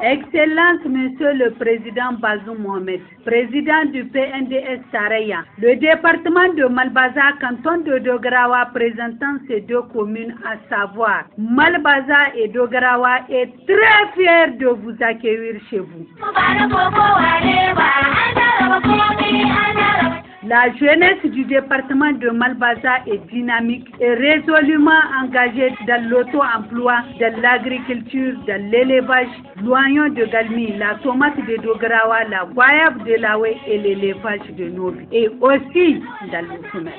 Excellence, Monsieur le Président Bazoum Mohamed, Président du PNDS Taraya, le département de Malbaza, canton de Dogarawa présentant ces deux communes, à savoir Malbaza et Dogarawa, est très fier de vous accueillir chez vous. La jeunesse du département de Malbaza est dynamique et résolument engagée dans l'auto-emploi, dans l'agriculture, dans l'élevage, l'oignon de Galmi, la tomate de Dogarawa, la goyave de Laoué et l'élevage de Nobi, et aussi dans le commerce.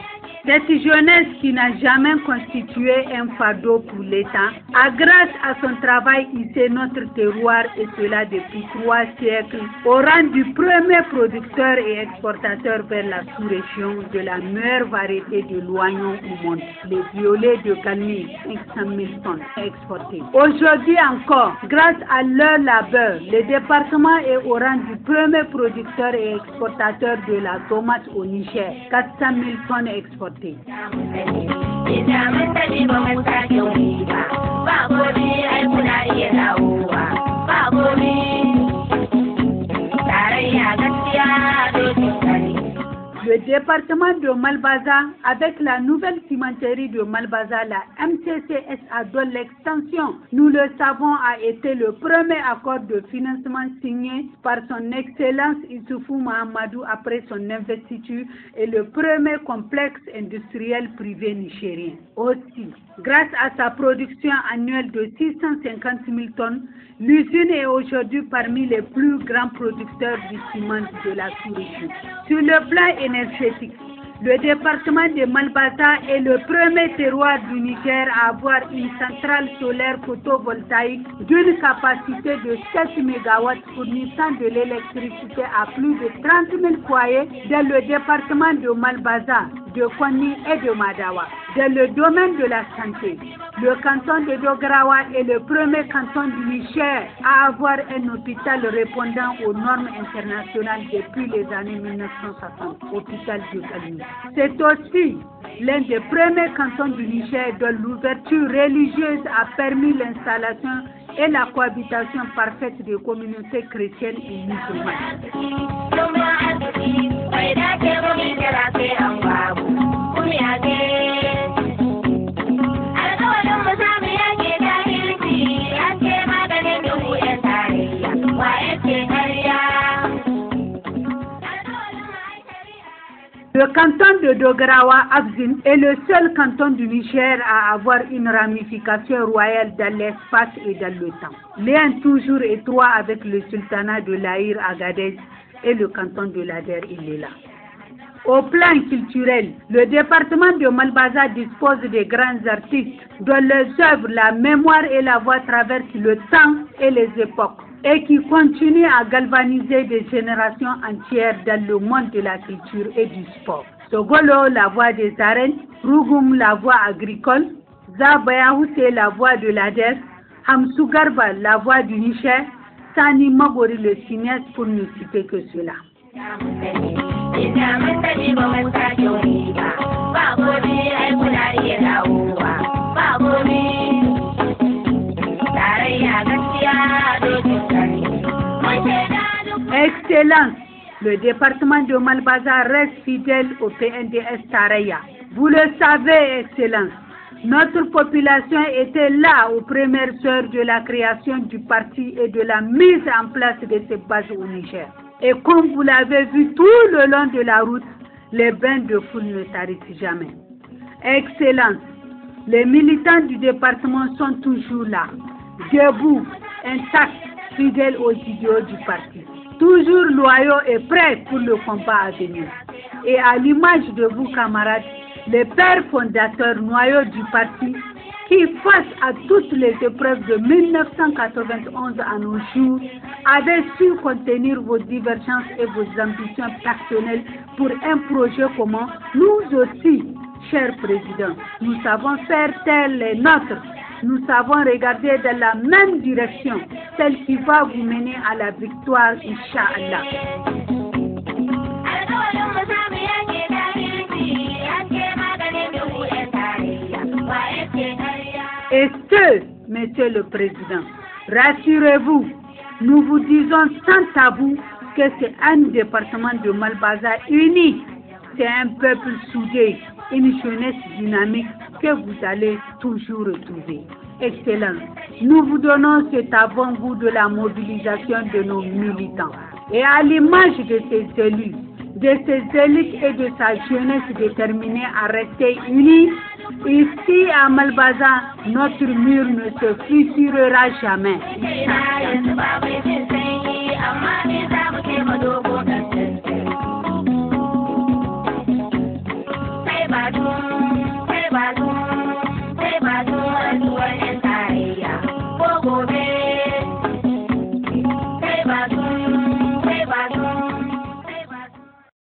Cette jeunesse qui n'a jamais constitué un fardeau pour l'État a, grâce à son travail, hissé notre terroir, et cela depuis 3 siècles, au rang du premier producteur et exportateur vers la sous-région de la meilleure variété de l'oignon au monde, les violets de Galmi, 500 000 tonnes exportées. Aujourd'hui encore, grâce à leur labeur, le département est au rang du premier producteur et exportateur de la tomate au Niger, 400 000 tonnes exportées. Le département de Malbaza, avec la nouvelle cimenterie de Malbaza, la MCCSA, dont l'extension, nous le savons, a été le premier accord de financement signé par son Excellence Issoufou Mahamadou après son investiture, et le premier complexe industriel privé nigérien. Aussi, grâce à sa production annuelle de 650 000 tonnes, l'usine est aujourd'hui parmi les plus grands producteurs du ciment de la sous-région. Sur le plan énergétique, le département de Malbaza est le premier terroir du Niger à avoir une centrale solaire photovoltaïque d'une capacité de 7 MW fournissant de l'électricité à plus de 30 000 foyers dans le département de Malbaza, de Konni et de Madawa. Dans le domaine de la santé, le canton de Dogarawa est le premier canton du Niger à avoir un hôpital répondant aux normes internationales depuis les années 1960, hôpital de Kalmi. C'est aussi l'un des premiers cantons du Niger dont l'ouverture religieuse a permis l'installation et la cohabitation parfaite des communautés chrétiennes et musulmanes. Le canton de Dogarawa Abzin est le seul canton du Niger à avoir une ramification royale dans l'espace et dans le temps. Lien toujours étroit avec le sultanat de l'Aïr Agadez et le canton de l'Ader Ilela. Au plan culturel, le département de Malbaza dispose de grands artistes dont les œuvres, la mémoire et la voix traversent le temps et les époques, et qui continue à galvaniser des générations entières dans le monde de la culture et du sport. Sogolo, la voix des arènes, Rougoum, la voix agricole, Zabayahou, c'est la voix de l'Ader, Hamsou Garba, la voix du Niger, Sani Magori, le cinéaste, pour ne citer que cela. Excellence, le département de Malbaza reste fidèle au PNDS Taraya. Vous le savez, Excellence, notre population était là aux premières heures de la création du parti et de la mise en place de ses bases au Niger. Et comme vous l'avez vu tout le long de la route, les bains de foule ne s'arrêtent jamais. Excellence, les militants du département sont toujours là, debout, intacts, fidèles aux idéaux du parti, toujours loyaux et prêts pour le combat à venir. Et à l'image de vous, camarades, les pères fondateurs noyaux du parti, qui, face à toutes les épreuves de 1991 à nos jours, avaient su contenir vos divergences et vos ambitions personnelles pour un projet commun. Nous aussi, cher Président, nous savons faire tel les nôtres. Nous savons regarder dans la même direction, celle qui va vous mener à la victoire, Inch'Allah. Monsieur le Président, rassurez-vous, nous vous disons sans tabou que c'est un département de Malbaza uni. C'est un peuple soudé, une jeunesse dynamique que vous allez toujours retrouver. Excellent. Nous vous donnons cet avant-goût de la mobilisation de nos militants. Et à l'image de ces élus, de ces élites et de sa jeunesse déterminée à rester unis, ici à Malbaza, notre mur ne se fissurera jamais.